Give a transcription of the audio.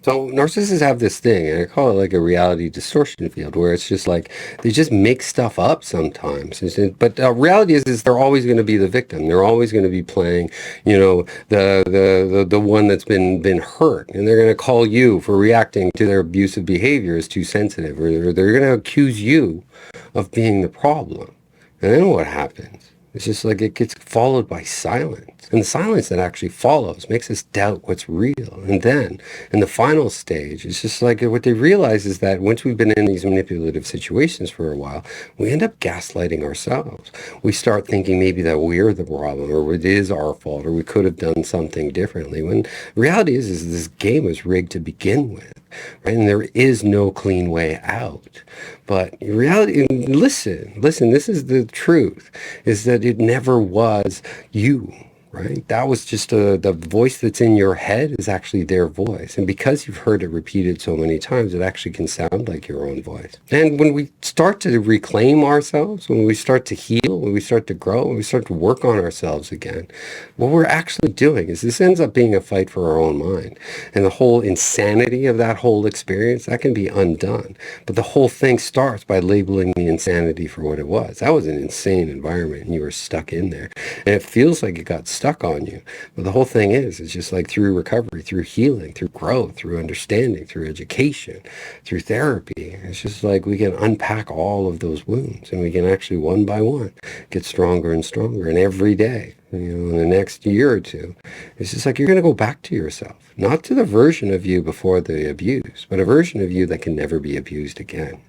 So narcissists have this thing, and I call it like a reality distortion field, where it's just like they just make stuff up sometimes. But reality is they're always going to be the victim. They're always going to be playing, the one that's been hurt, and they're going to call you for reacting to their abusive behavior as too sensitive, or they're going to accuse you of being the problem. And then what happens? It's just like it gets followed by silence. And the silence that actually follows makes us doubt what's real. And then, in the final stage, it's just like what they realize is that once we've been in these manipulative situations for a while, we end up gaslighting ourselves. We start thinking maybe that we're the problem, or it is our fault, or we could have done something differently. When the reality is this game was rigged to begin with. Right? And there is no clean way out. But in reality, listen, this is the truth, is that it never was you. Right? That was just the voice that's in your head is actually their voice. And because you've heard it repeated so many times, it actually can sound like your own voice. And when we start to reclaim ourselves, when we start to heal, when we start to grow, when we start to work on ourselves again, what we're actually doing is this ends up being a fight for our own mind. And the whole insanity of that whole experience, that can be undone. But the whole thing starts by labeling the insanity for what it was. That was an insane environment, and you were stuck in there. And it feels like it got stuck on you. But the whole thing is, it's just like through recovery, through healing, through growth, through understanding, through education, through therapy. It's just like we can unpack all of those wounds, and we can actually one by one get stronger and stronger. And every day, in the next year or two, it's just like you're going to go back to yourself, not to the version of you before the abuse, but a version of you that can never be abused again.